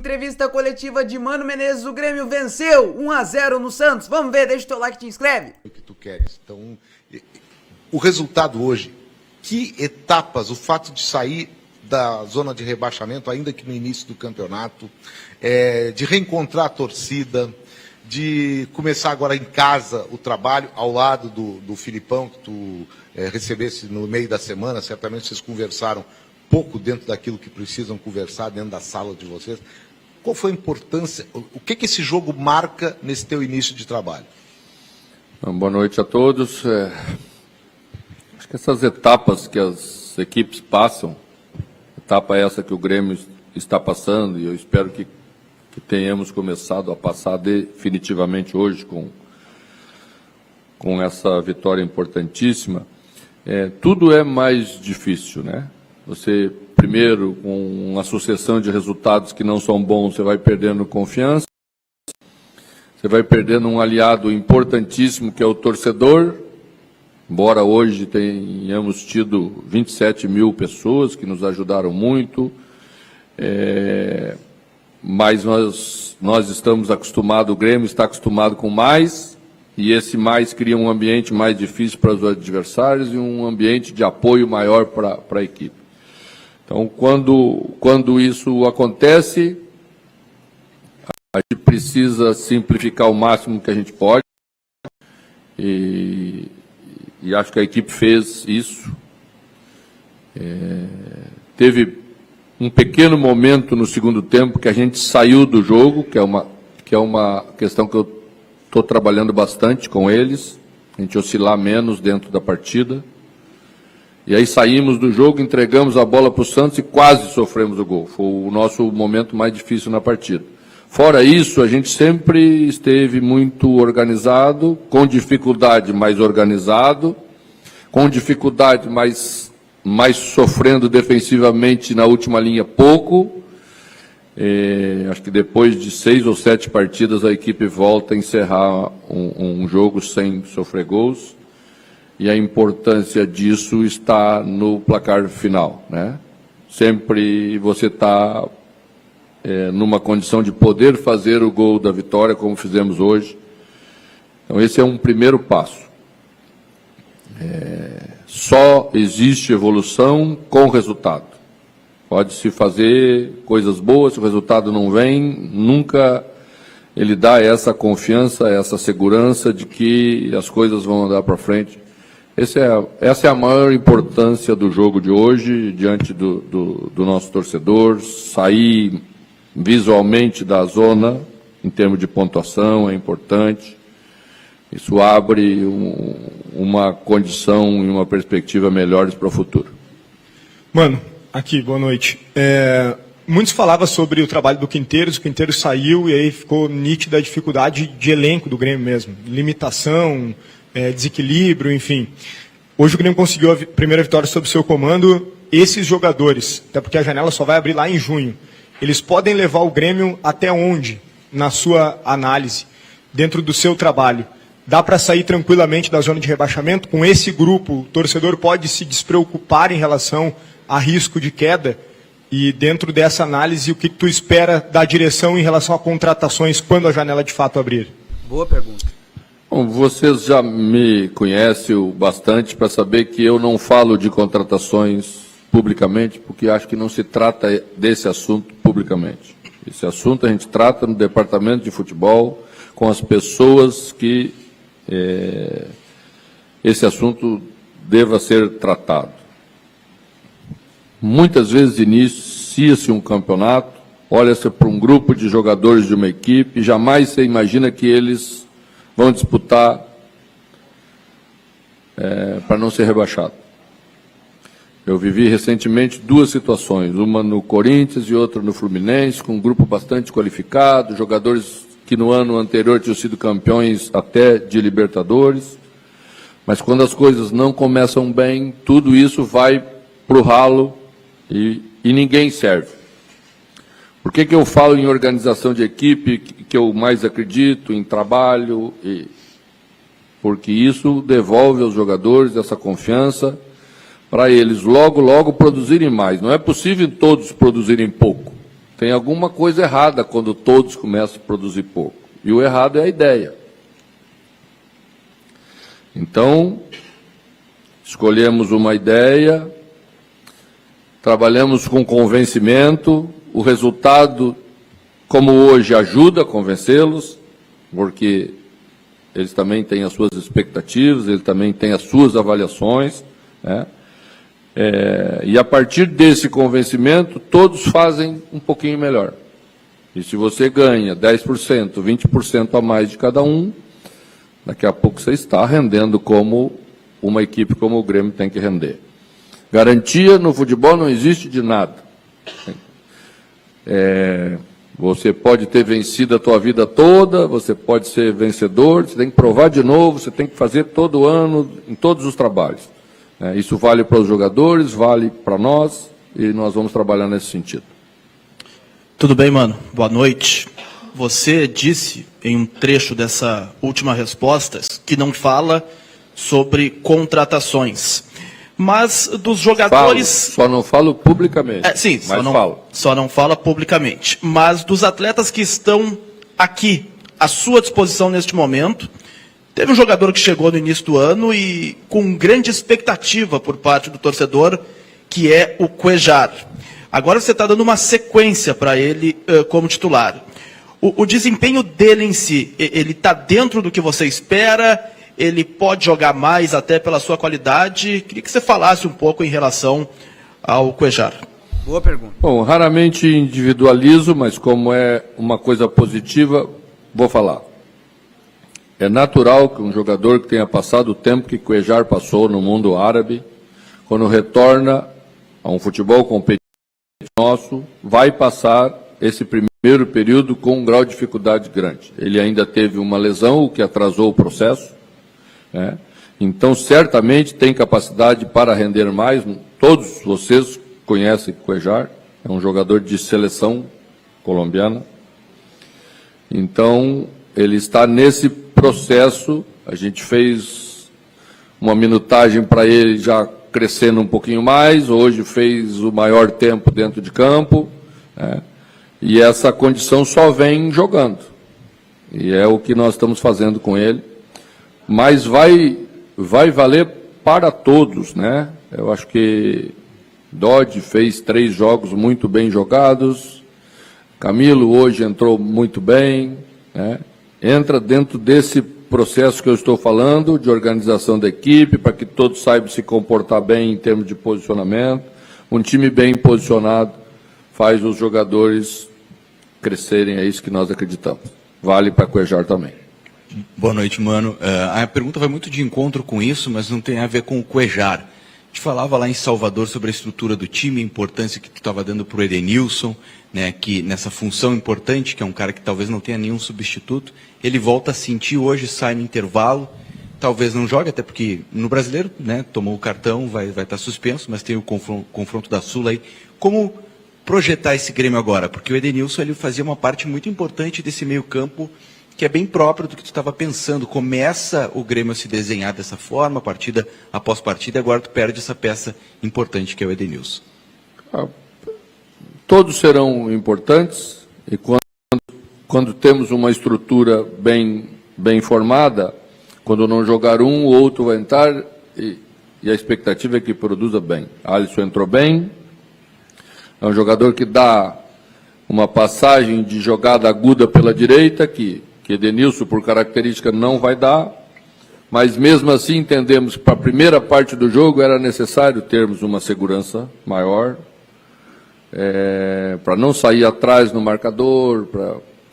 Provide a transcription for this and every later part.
Entrevista coletiva de Mano Menezes, o Grêmio venceu 1-0 no Santos. Vamos ver, deixa o teu like e te inscreve. O que tu queres. Então, o resultado hoje, que etapas, o fato de sair da zona de rebaixamento, ainda que no início do campeonato, de reencontrar a torcida, de começar agora em casa o trabalho, ao lado do Filipão, que tu recebesse no meio da semana, certamente vocês conversaram pouco dentro daquilo que precisam conversar dentro da sala de vocês. Qual foi a importância, o que esse jogo marca nesse teu início de trabalho? Boa noite a todos. Acho que essas etapas que as equipes passam, etapa essa que o Grêmio está passando, e eu espero que tenhamos começado a passar definitivamente hoje com essa vitória importantíssima, tudo é mais difícil, né? Você, primeiro, com uma sucessão de resultados que não são bons, você vai perdendo confiança, você vai perdendo um aliado importantíssimo, que é o torcedor, embora hoje tenhamos tido 27 mil pessoas que nos ajudaram muito, mas nós estamos acostumados, o Grêmio está acostumado com mais, e esse mais cria um ambiente mais difícil para os adversários e um ambiente de apoio maior para a equipe. Então, quando isso acontece, a gente precisa simplificar o máximo que a gente pode, e acho que a equipe fez isso. Teve um pequeno momento no segundo tempo que a gente saiu do jogo, que é uma questão que eu estou trabalhando bastante com eles, a gente oscilar menos dentro da partida. E aí saímos do jogo, entregamos a bola para o Santos e quase sofremos o gol. Foi o nosso momento mais difícil na partida. Fora isso, a gente sempre esteve muito organizado, com dificuldade, mais organizado, com dificuldade, mais sofrendo defensivamente na última linha pouco. Acho que depois de 6 ou 7 partidas a equipe volta a encerrar um jogo sem sofrer gols. E a importância disso está no placar final, né? Sempre você está numa condição de poder fazer o gol da vitória, como fizemos hoje. Então, esse é um primeiro passo. Só existe evolução com resultado. Pode-se fazer coisas boas, se o resultado não vem, nunca ele dá essa confiança, essa segurança de que as coisas vão andar para frente. Essa é a maior importância do jogo de hoje, diante do nosso torcedor, sair visualmente da zona, em termos de pontuação, é importante. Isso abre uma condição e uma perspectiva melhores para o futuro. Mano, aqui, boa noite. Muitos falavam sobre o trabalho do Quinteiros, o Quinteiros saiu e aí ficou nítida a dificuldade de elenco do Grêmio mesmo, limitação, desequilíbrio, enfim. Hoje o Grêmio conseguiu a primeira vitória sob seu comando. Esses jogadores, até porque a janela só vai abrir lá em junho, eles podem levar o Grêmio até onde, na sua análise, dentro do seu trabalho? Dá para sair tranquilamente da zona de rebaixamento? Com esse grupo, o torcedor pode se despreocupar em relação a risco de queda? E dentro dessa análise, o que tu espera da direção em relação a contratações quando a janela de fato abrir? Boa pergunta. Bom, vocês já me conhecem bastante para saber que eu não falo de contratações publicamente, porque acho que não se trata desse assunto publicamente. Esse assunto a gente trata no departamento de futebol, com as pessoas que esse assunto deva ser tratado. Muitas vezes inicia-se um campeonato, olha-se para um grupo de jogadores de uma equipe, jamais você imagina que eles vão disputar para não ser rebaixado. Eu vivi recentemente 2 situações, uma no Corinthians e outra no Fluminense, com um grupo bastante qualificado, jogadores que no ano anterior tinham sido campeões até de Libertadores, mas quando as coisas não começam bem, tudo isso vai para o ralo e ninguém serve. Por que eu falo em organização de equipe, que eu mais acredito, em trabalho? Porque isso devolve aos jogadores essa confiança para eles logo produzirem mais. Não é possível todos produzirem pouco. tem alguma coisa errada quando todos começam a produzir pouco. E o errado é a ideia. Então, escolhemos uma ideia, trabalhamos com convencimento, o resultado, como hoje, ajuda a convencê-los, porque eles também têm as suas expectativas, eles também têm as suas avaliações, né? E a partir desse convencimento, todos fazem um pouquinho melhor. E se você ganha 10%, 20% a mais de cada um, daqui a pouco você está rendendo como uma equipe como o Grêmio tem que render. Garantia no futebol não existe de nada. Você pode ter vencido a tua vida toda, você pode ser vencedor, você tem que provar de novo, você tem que fazer todo ano, em todos os trabalhos. Isso vale para os jogadores, vale para nós, e nós vamos trabalhar nesse sentido. Tudo bem, mano? Boa noite. Você disse em um trecho dessa última resposta que não fala sobre contratações, mas dos jogadores... Só não falo publicamente. Sim, mas falo. Só não fala publicamente. Mas dos atletas que estão aqui, à sua disposição neste momento, teve um jogador que chegou no início do ano e com grande expectativa por parte do torcedor, que é o Cuéllar. Agora você está dando uma sequência para ele como titular. O desempenho dele em si, ele está dentro do que você espera? Ele pode jogar mais até pela sua qualidade? Queria que você falasse um pouco em relação ao Cuéllar. Boa pergunta. Bom, raramente individualizo, mas como é uma coisa positiva, vou falar. É natural que um jogador que tenha passado o tempo que Cuéllar passou no mundo árabe, quando retorna a um futebol competitivo nosso, vai passar esse primeiro período com um grau de dificuldade grande. Ele ainda teve uma lesão, o que atrasou o processo, né? Então, certamente tem capacidade para render mais. Todos vocês conhecem Cuéllar, é um jogador de seleção colombiana. Então, ele está nesse processo. A gente fez uma minutagem para ele já crescendo um pouquinho mais, hoje fez o maior tempo dentro de campo, né? E essa condição só vem jogando. E é o que nós estamos fazendo com ele. Mas vai valer para todos, né? Eu acho que Dodge fez 3 jogos muito bem jogados, Camilo hoje entrou muito bem, né? Entra dentro desse processo que eu estou falando, de organização da equipe, para que todos saibam se comportar bem em termos de posicionamento. Um time bem posicionado faz os jogadores crescerem, é isso que nós acreditamos. Vale para Cuéllar também. Boa noite, mano. A pergunta vai muito de encontro com isso, mas não tem a ver com o Cuéllar. A gente falava lá em Salvador sobre a estrutura do time, a importância que tu estava dando para o Edenilson, né, que nessa função importante, que é um cara que talvez não tenha nenhum substituto, ele volta a sentir hoje, sai no intervalo, talvez não jogue, até porque no Brasileiro, né, tomou o cartão, vai estar suspenso, mas tem o confronto da Sula aí. Como projetar esse Grêmio agora? Porque o Edenilson ele fazia uma parte muito importante desse meio-campo, que é bem próprio do que tu estava pensando. Começa o Grêmio a se desenhar dessa forma, partida após partida, e agora tu perde essa peça importante que é o Edenilson. Todos serão importantes, e quando temos uma estrutura bem formada, quando não jogar um, o outro vai entrar, e a expectativa é que produza bem. Alisson entrou bem, é um jogador que dá uma passagem de jogada aguda pela direita, que Edenilson, por característica, não vai dar, mas mesmo assim entendemos que para a primeira parte do jogo era necessário termos uma segurança maior, para não sair atrás no marcador,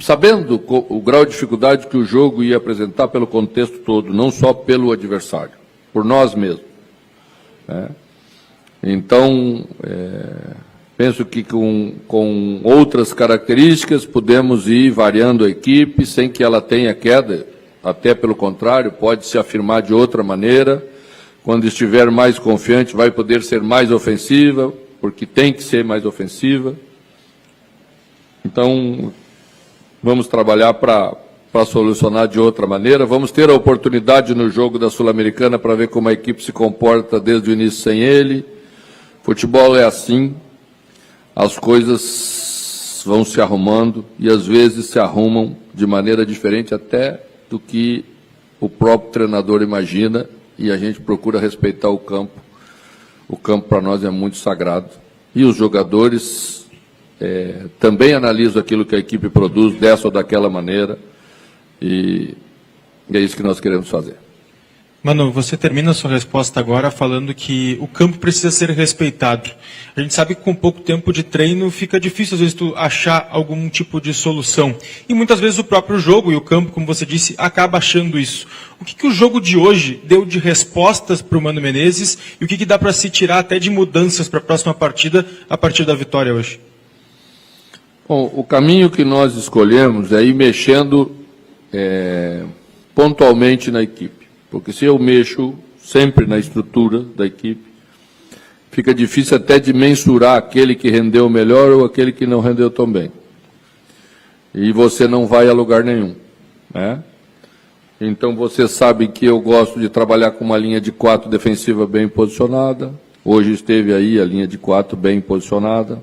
sabendo o grau de dificuldade que o jogo ia apresentar pelo contexto todo, não só pelo adversário, por nós mesmos, né? Então, penso que com outras características podemos ir variando a equipe sem que ela tenha queda, até pelo contrário, pode se afirmar de outra maneira. Quando estiver mais confiante, vai poder ser mais ofensiva, porque tem que ser mais ofensiva. Então, vamos trabalhar para solucionar de outra maneira. Vamos ter a oportunidade no jogo da Sul-Americana para ver como a equipe se comporta desde o início sem ele. Futebol é assim. As coisas vão se arrumando e às vezes se arrumam de maneira diferente até do que o próprio treinador imagina, e a gente procura respeitar o campo. O campo para nós é muito sagrado. E os jogadores também analisam aquilo que a equipe produz dessa ou daquela maneira, e é isso que nós queremos fazer. Mano, você termina a sua resposta agora falando que o campo precisa ser respeitado. A gente sabe que com pouco tempo de treino fica difícil, às vezes, tu achar algum tipo de solução. E muitas vezes o próprio jogo e o campo, como você disse, acaba achando isso. O que o jogo de hoje deu de respostas para o Mano Menezes e o que dá para se tirar até de mudanças para a próxima partida, a partir da vitória hoje? Bom, o caminho que nós escolhemos é ir mexendo pontualmente na equipe. Porque se eu mexo sempre na estrutura da equipe, fica difícil até de mensurar aquele que rendeu melhor ou aquele que não rendeu tão bem. E você não vai a lugar nenhum, né? Então você sabe que eu gosto de trabalhar com uma linha de 4 defensiva bem posicionada. Hoje esteve aí a linha de 4 bem posicionada.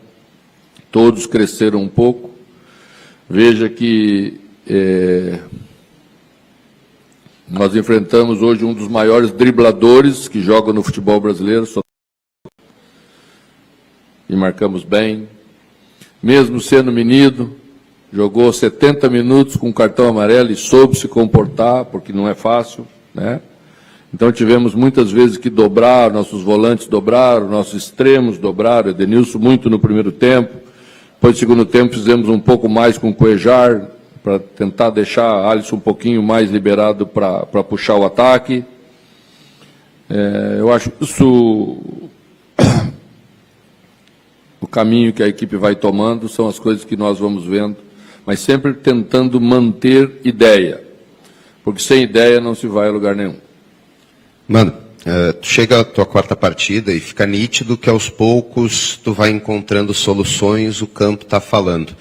Todos cresceram um pouco. Veja que nós enfrentamos hoje um dos maiores dribladores que joga no futebol brasileiro. E marcamos bem. Mesmo sendo menino, jogou 70 minutos com cartão amarelo e soube se comportar, porque não é fácil, né? Então tivemos muitas vezes que dobrar, nossos volantes dobraram, nossos extremos dobraram, Edenilson muito no primeiro tempo. Depois, no segundo tempo, fizemos um pouco mais com o Cuejar, para tentar deixar Alisson um pouquinho mais liberado para puxar o ataque. Eu acho isso o caminho que a equipe vai tomando, são as coisas que nós vamos vendo, mas sempre tentando manter ideia, porque sem ideia não se vai a lugar nenhum. Mano, tu chega à tua quarta partida e fica nítido que aos poucos tu vai encontrando soluções, o campo está falando.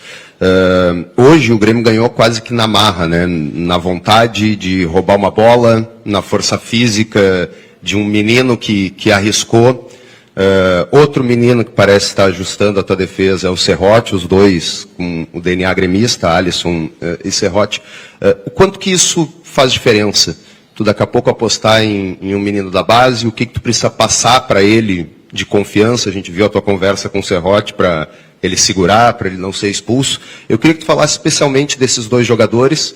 Hoje o Grêmio ganhou quase que na marra, né? Na vontade de roubar uma bola, na força física de um menino que arriscou. Outro menino que parece estar ajustando a tua defesa é o Serrote, os dois com o DNA gremista, Alisson e Serrote. O quanto que isso faz diferença? Tu daqui a pouco apostar em um menino da base, o que tu precisa passar para ele de confiança? A gente viu a tua conversa com o Serrote para ele segurar, para ele não ser expulso. Eu queria que tu falasse especialmente desses dois jogadores,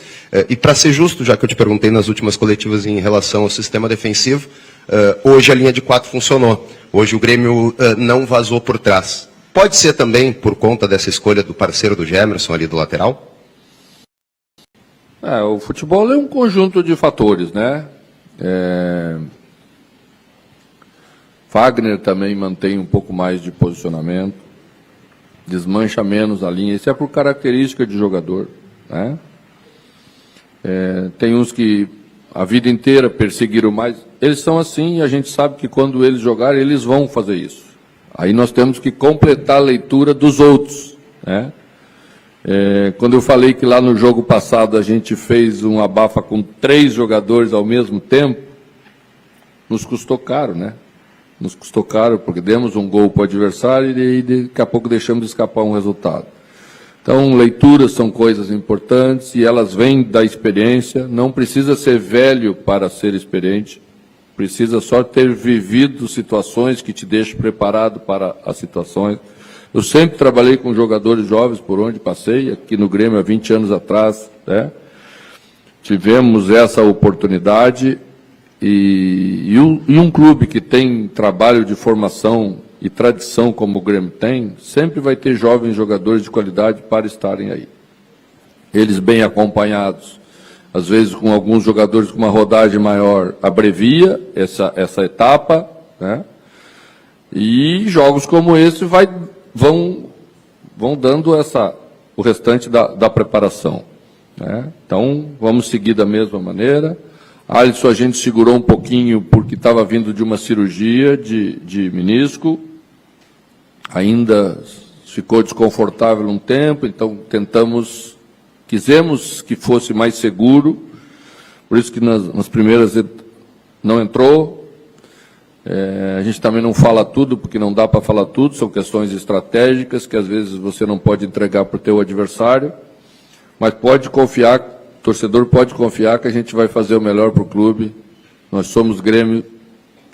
e para ser justo, já que eu te perguntei nas últimas coletivas em relação ao sistema defensivo, hoje a linha de 4 funcionou. Hoje o Grêmio não vazou por trás. Pode ser também por conta dessa escolha do parceiro do Gemerson ali do lateral? O futebol é um conjunto de fatores, né? Fagner também mantém um pouco mais de posicionamento, desmancha menos a linha, isso é por característica de jogador, né? Tem uns que a vida inteira perseguiram mais, eles são assim e a gente sabe que quando eles jogarem, eles vão fazer isso. Aí nós temos que completar a leitura dos outros, né? Quando eu falei que lá no jogo passado a gente fez um abafa com 3 jogadores ao mesmo tempo, nos custou caro, né? Nos custou caro porque demos um gol para o adversário e daqui a pouco deixamos de escapar um resultado. Então, leituras são coisas importantes e elas vêm da experiência. Não precisa ser velho para ser experiente, precisa só ter vivido situações que te deixam preparado para as situações. Eu sempre trabalhei com jogadores jovens por onde passei, aqui no Grêmio há 20 anos atrás, né? Tivemos essa oportunidade e um clube que tem trabalho de formação e tradição como o Grêmio tem, sempre vai ter jovens jogadores de qualidade para estarem aí. Eles bem acompanhados, às vezes com alguns jogadores com uma rodagem maior, abrevia essa etapa, né? E jogos como esse vão dando o restante da preparação, né? Então, vamos seguir da mesma maneira. Alisson a gente segurou um pouquinho porque estava vindo de uma cirurgia de menisco, ainda ficou desconfortável um tempo, então quisemos que fosse mais seguro, por isso que nas primeiras não entrou. A gente também não fala tudo, porque não dá para falar tudo, são questões estratégicas que às vezes você não pode entregar para o teu adversário, mas pode confiar, o torcedor pode confiar que a gente vai fazer o melhor para o clube. Nós somos Grêmio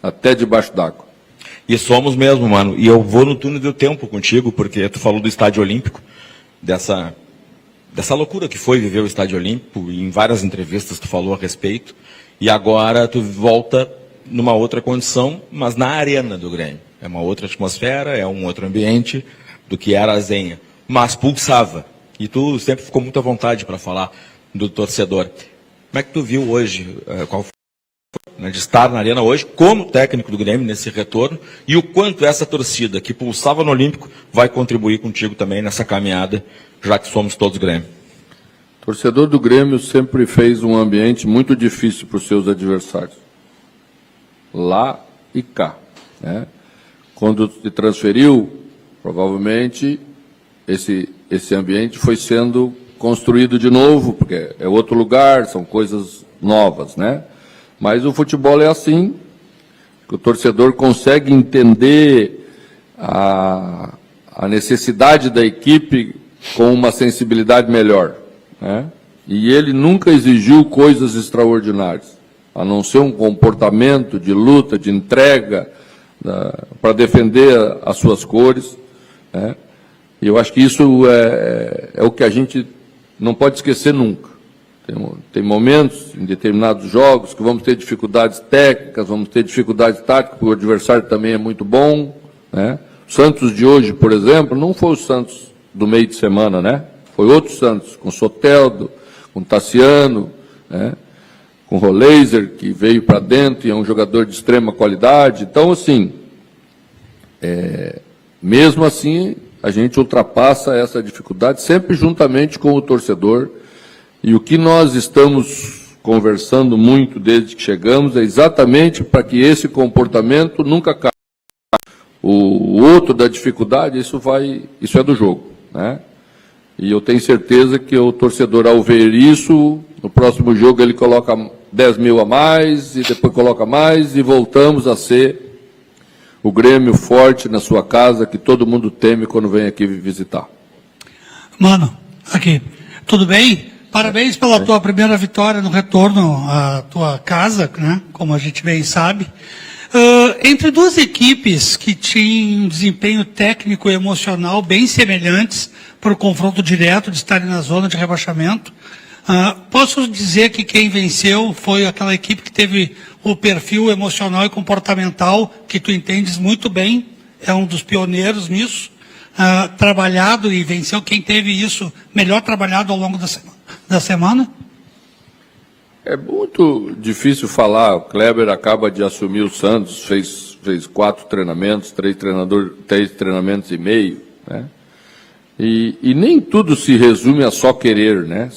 até debaixo d'água. E somos mesmo, mano. E eu vou no túnel do tempo contigo, porque tu falou do Estádio Olímpico, dessa loucura que foi viver o Estádio Olímpico, e em várias entrevistas tu falou a respeito, e agora tu volta numa outra condição, mas na arena do Grêmio. É uma outra atmosfera, é um outro ambiente do que era a Zenha. Mas pulsava. E tu sempre ficou muito à vontade para falar do torcedor. Como é que tu viu hoje, qual foi, de estar na arena hoje, como técnico do Grêmio nesse retorno, e o quanto essa torcida que pulsava no Olímpico vai contribuir contigo também nessa caminhada, já que somos todos Grêmio? O torcedor do Grêmio sempre fez um ambiente muito difícil para os seus adversários. Lá e cá. Né? Quando se transferiu, provavelmente esse ambiente foi sendo construído de novo, porque é outro lugar, são coisas novas, né? Mas o futebol é assim, que o torcedor consegue entender a necessidade da equipe com uma sensibilidade melhor, né? E ele nunca exigiu coisas extraordinárias, a não ser um comportamento de luta, de entrega, para defender as suas cores, né? E eu acho que isso é o que a gente não pode esquecer nunca. Tem momentos, em determinados jogos, que vamos ter dificuldades técnicas, vamos ter dificuldades táticas, porque o adversário também é muito bom, né? O Santos de hoje, por exemplo, não foi o Santos do meio de semana, né? Foi outro Santos, com Soteldo, com Tassiano, né? Com Roleiser, que veio para dentro e é um jogador de extrema qualidade. Então, assim, mesmo assim, a gente ultrapassa essa dificuldade, sempre juntamente com o torcedor. E o que nós estamos conversando muito desde que chegamos é exatamente para que esse comportamento nunca caia. O outro da dificuldade, isso é do jogo, né? E eu tenho certeza que o torcedor, ao ver isso, no próximo jogo ele coloca 10 mil a mais, e depois coloca mais, e voltamos a ser o Grêmio forte na sua casa, que todo mundo teme quando vem aqui visitar. Mano, aqui, tudo bem? Parabéns pela tua primeira vitória no retorno à tua casa, né? Como a gente bem sabe. Entre duas equipes que tinham um desempenho técnico e emocional bem semelhantes para o confronto direto de estarem na zona de rebaixamento, posso dizer que quem venceu foi aquela equipe que teve o perfil emocional e comportamental que tu entendes muito bem, é um dos pioneiros nisso, trabalhado e venceu quem teve isso melhor trabalhado ao longo da semana? É muito difícil falar. O Kleber acaba de assumir o Santos, fez 4 treinamentos, 3 treinamentos e meio, né? E nem tudo se resume a só querer, né?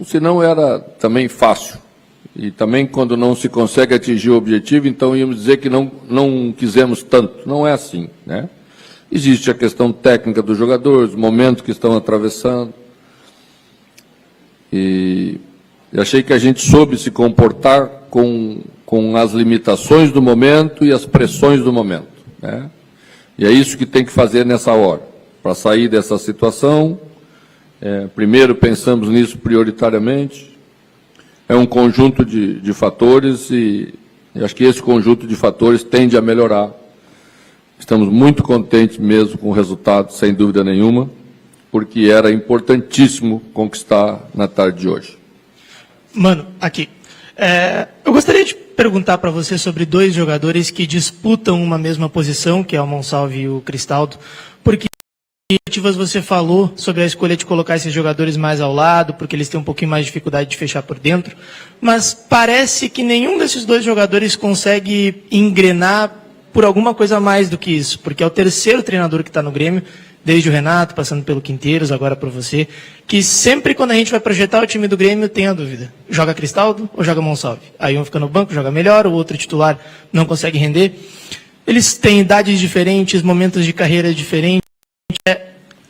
Senão era também fácil. E também quando não se consegue atingir o objetivo, então íamos dizer que não quisemos tanto. Não é assim, né? Existe a questão técnica dos jogadores, os momentos que estão atravessando. E eu achei que a gente soube se comportar com as limitações do momento e as pressões do momento, né? E é isso que tem que fazer nessa hora. Para sair dessa situação, primeiro pensamos nisso prioritariamente. É um conjunto de fatores e acho que esse conjunto de fatores tende a melhorar. Estamos muito contentes mesmo com o resultado, sem dúvida nenhuma, porque era importantíssimo conquistar na tarde de hoje. Mano, aqui. Eu gostaria de perguntar para você sobre 2 jogadores que disputam uma mesma posição, que é o Monsalve e o Cristaldo, porque você falou sobre a escolha de colocar esses jogadores mais ao lado, porque eles têm um pouquinho mais de dificuldade de fechar por dentro, mas parece que nenhum desses 2 jogadores consegue engrenar por alguma coisa mais do que isso, porque é o 3º treinador que está no Grêmio, desde o Renato, passando pelo Quinteiros, agora por você, que sempre quando a gente vai projetar o time do Grêmio tem a dúvida, joga Cristaldo ou joga Monsalve? Aí um fica no banco, joga melhor, o outro titular não consegue render. Eles têm idades diferentes, momentos de carreira diferentes.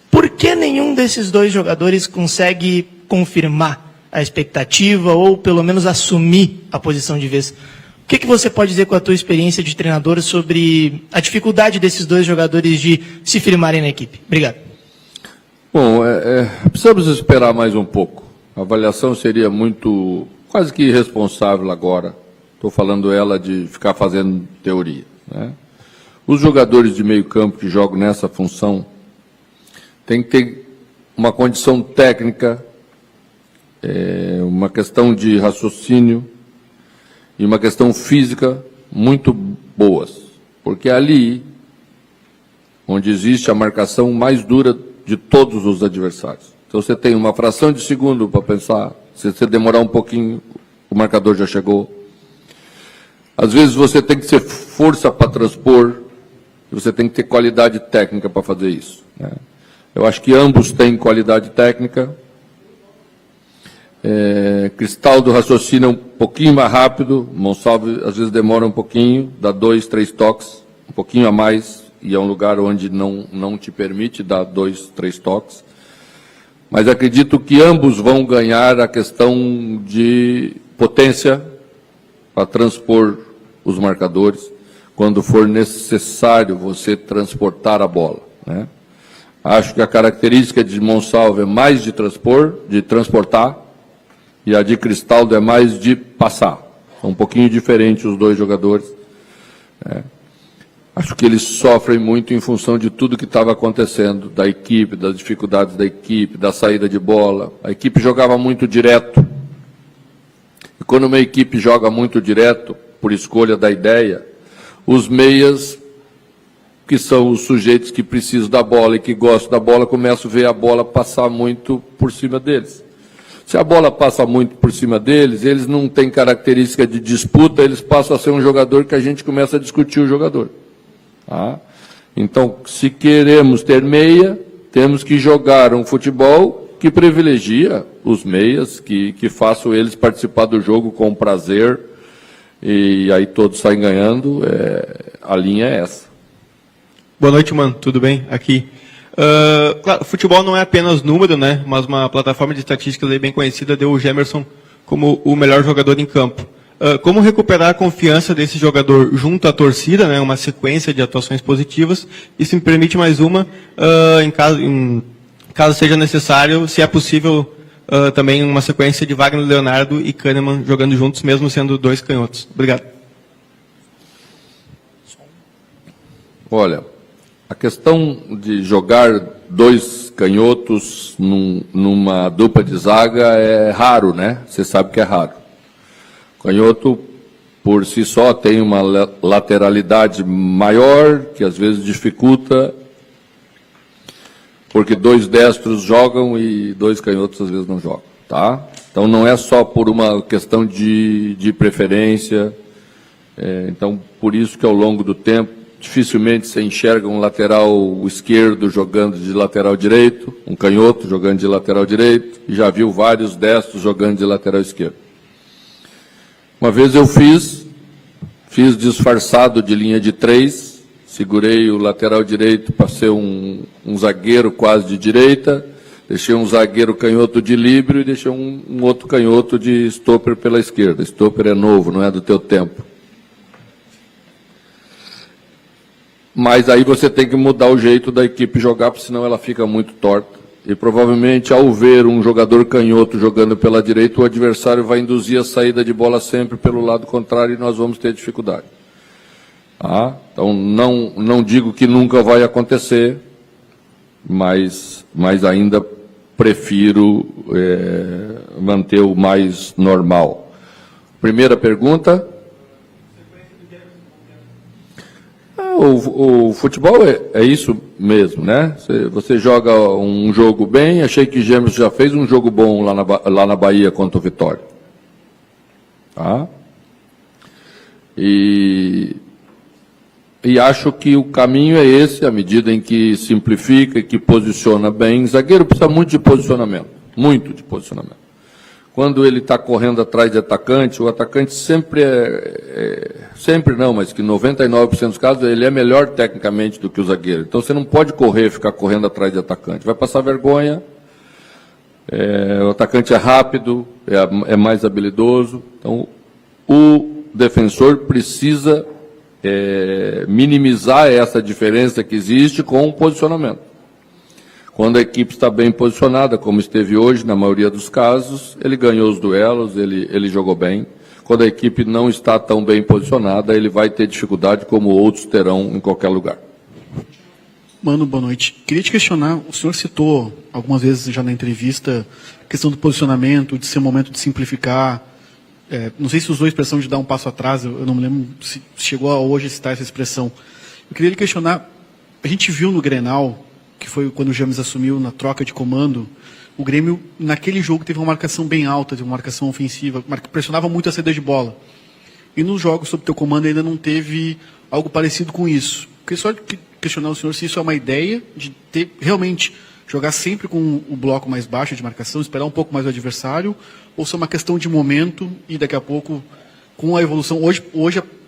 Por que nenhum desses 2 jogadores consegue confirmar a expectativa ou pelo menos assumir a posição de vez? que você pode dizer com a tua experiência de treinador sobre a dificuldade desses dois jogadores de se firmarem na equipe? Obrigado. Bom, precisamos esperar mais um pouco. A avaliação seria quase que irresponsável agora. Estou falando ela de ficar fazendo teoria, né? Os jogadores de meio campo que jogam nessa função têm que ter uma condição técnica, uma questão de raciocínio e uma questão física muito boas, porque é ali onde existe a marcação mais dura de todos os adversários. Então você tem uma fração de segundo para pensar, se você demorar um pouquinho, o marcador já chegou. Às vezes você tem que ter força para transpor, e você tem que ter qualidade técnica para fazer isso, né? Eu acho que ambos têm qualidade técnica. Cristaldo raciocina um pouquinho mais rápido, Monsalve às vezes demora um pouquinho, dá 2, 3 toques, um pouquinho a mais, e é um lugar onde não te permite dar 2, 3 toques. Mas acredito que ambos vão ganhar a questão de potência para transpor os marcadores, quando for necessário você transportar a bola, né? Acho que a característica de Monsalve é mais de transportar, e a de Cristaldo é mais de passar. São um pouquinho diferentes os dois jogadores, né? Acho que eles sofrem muito em função de tudo que estava acontecendo, da equipe, das dificuldades da equipe, da saída de bola. A equipe jogava muito direto. E quando uma equipe joga muito direto, por escolha da ideia, os meias, que são os sujeitos que precisam da bola e que gostam da bola, começam a ver a bola passar muito por cima deles. Se a bola passa muito por cima deles, eles não têm característica de disputa, eles passam a ser um jogador que a gente começa a discutir o jogador. Tá? Então, se queremos ter meia, temos que jogar um futebol que privilegia os meias, que façam eles participar do jogo com prazer, e aí todos saem ganhando. A linha é essa. Boa noite, mano. Tudo bem? Aqui. Claro, futebol não é apenas número, né? Mas uma plataforma de estatísticas aí bem conhecida deu o Gemerson como o melhor jogador em campo. Como recuperar a confiança desse jogador junto à torcida, né? Uma sequência de atuações positivas. E se me permite mais uma, em caso seja necessário, se é possível, também uma sequência de Wagner Leonardo e Kahneman jogando juntos, mesmo sendo dois canhotos. Obrigado. Olha, a questão de jogar dois canhotos numa dupla de zaga é raro, né? Você sabe que é raro. O canhoto, por si só, tem uma lateralidade maior, que às vezes dificulta, porque dois destros jogam e dois canhotos às vezes não jogam, tá? Então não é só por uma questão de preferência. Então, por isso que ao longo do tempo, dificilmente você enxerga um lateral esquerdo jogando de lateral direito, um canhoto jogando de lateral direito, e já viu vários destros jogando de lateral esquerdo. Uma vez eu fiz disfarçado de linha de 3, segurei o lateral direito para ser um zagueiro quase de direita, deixei um zagueiro canhoto de líbero e deixei um outro canhoto de stopper pela esquerda. Stopper é novo, não é do teu tempo. Mas aí você tem que mudar o jeito da equipe jogar, porque senão ela fica muito torta. E provavelmente, ao ver um jogador canhoto jogando pela direita, o adversário vai induzir a saída de bola sempre pelo lado contrário e nós vamos ter dificuldade. Tá? Então, não digo que nunca vai acontecer, mas ainda prefiro manter o mais normal. Primeira pergunta. O futebol é isso mesmo, né? Você joga um jogo bem, achei que Gêmeos já fez um jogo bom lá na Bahia contra o Vitória. Tá? E acho que o caminho é esse, à medida em que simplifica e que posiciona bem. Zagueiro precisa muito de posicionamento, muito de posicionamento. Quando ele está correndo atrás de atacante, o atacante sempre sempre não, mas que 99% dos casos, ele é melhor tecnicamente do que o zagueiro. Então você não pode ficar correndo atrás de atacante. Vai passar vergonha, o atacante é rápido, é mais habilidoso. Então, o defensor precisa minimizar essa diferença que existe com o posicionamento. Quando a equipe está bem posicionada, como esteve hoje, na maioria dos casos, ele ganhou os duelos, ele jogou bem. Quando a equipe não está tão bem posicionada, ele vai ter dificuldade, como outros terão em qualquer lugar. Mano, boa noite. Queria te questionar, o senhor citou algumas vezes já na entrevista a questão do posicionamento, de ser um momento de simplificar. Não sei se usou a expressão de dar um passo atrás, eu não me lembro se chegou a hoje citar essa expressão. Eu queria lhe questionar, a gente viu no Grenal, que foi quando o James assumiu na troca de comando, o Grêmio, naquele jogo, teve uma marcação bem alta, teve uma marcação ofensiva, pressionava muito a saída de bola. E nos jogos sob teu comando ainda não teve algo parecido com isso. Queria só questionar o senhor se isso é uma ideia de ter realmente jogar sempre com o bloco mais baixo de marcação, esperar um pouco mais o adversário, ou se é uma questão de momento e daqui a pouco, com a evolução, hoje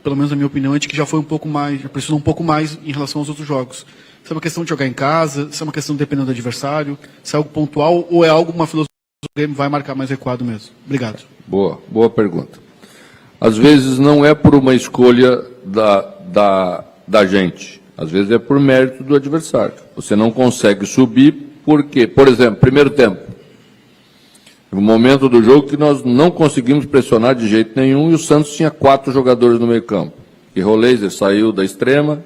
pelo menos na minha opinião, a gente que já foi um pouco mais, já pressionou um pouco mais em relação aos outros jogos. Se é uma questão de jogar em casa, se é uma questão dependendo do adversário, se é algo pontual ou é algo, uma filosofia que o Grêmio vai marcar mais recuado mesmo? Obrigado. Boa pergunta. Às vezes não é por uma escolha da gente, às vezes é por mérito do adversário. Você não consegue subir porque, por exemplo, primeiro tempo, no momento do jogo que nós não conseguimos pressionar de jeito nenhum e o Santos tinha 4 jogadores no meio campo. E Roleiser saiu da extrema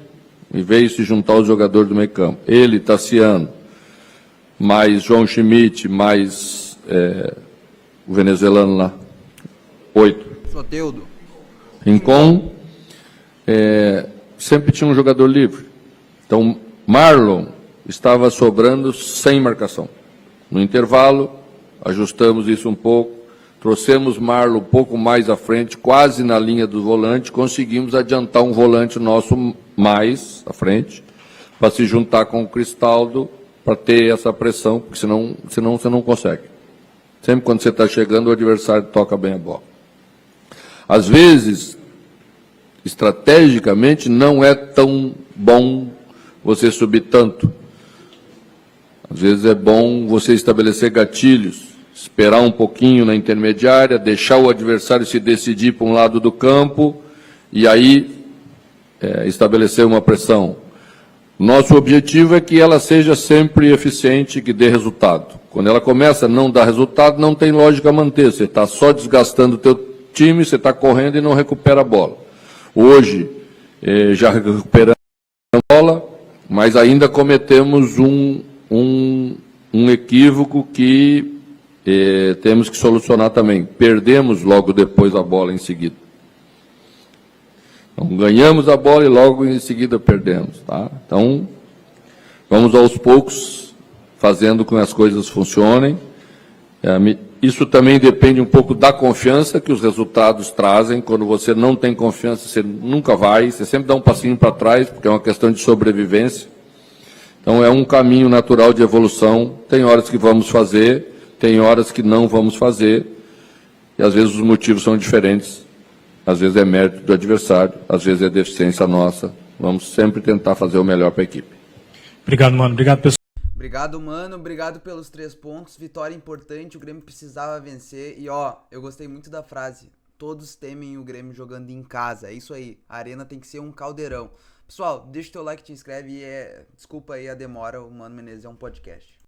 e veio se juntar aos jogadores do meio campo. Ele, Tassiano, mais João Schmidt, mais o venezuelano lá, 8. Soteldo. Rincon, sempre tinha um jogador livre. Então, Marlon estava sobrando sem marcação. No intervalo, ajustamos isso um pouco, trouxemos Marlon um pouco mais à frente, quase na linha do volante, conseguimos adiantar um volante nosso mais à frente, para se juntar com o Cristaldo, para ter essa pressão, porque senão você não consegue. Sempre quando você está chegando, o adversário toca bem a bola. Às vezes, estrategicamente, não é tão bom você subir tanto. Às vezes é bom você estabelecer gatilhos, esperar um pouquinho na intermediária, deixar o adversário se decidir para um lado do campo e aí estabelecer uma pressão. Nosso objetivo é que ela seja sempre eficiente, que dê resultado. Quando ela começa a não dar resultado, não tem lógica manter. Você está só desgastando o teu time, você está correndo e não recupera a bola. Hoje, já recuperamos a bola, mas ainda cometemos um equívoco que temos que solucionar também. Perdemos logo depois a bola em seguida. Então, ganhamos a bola e logo em seguida perdemos. Tá? Então, vamos aos poucos fazendo com que as coisas funcionem. Isso também depende um pouco da confiança que os resultados trazem. Quando você não tem confiança, você nunca vai, você sempre dá um passinho para trás, porque é uma questão de sobrevivência. Então, é um caminho natural de evolução. Tem horas que vamos fazer, tem horas que não vamos fazer, e às vezes os motivos são diferentes. Às vezes é mérito do adversário, às vezes é deficiência nossa. Vamos sempre tentar fazer o melhor para a equipe. Obrigado, mano. Obrigado, pessoal. Obrigado, mano. Obrigado pelos 3 pontos. Vitória importante, o Grêmio precisava vencer. E, eu gostei muito da frase. Todos temem o Grêmio jogando em casa. É isso aí. A arena tem que ser um caldeirão. Pessoal, deixa o teu like, te inscreve e desculpa aí a demora. O Mano Menezes é um podcast.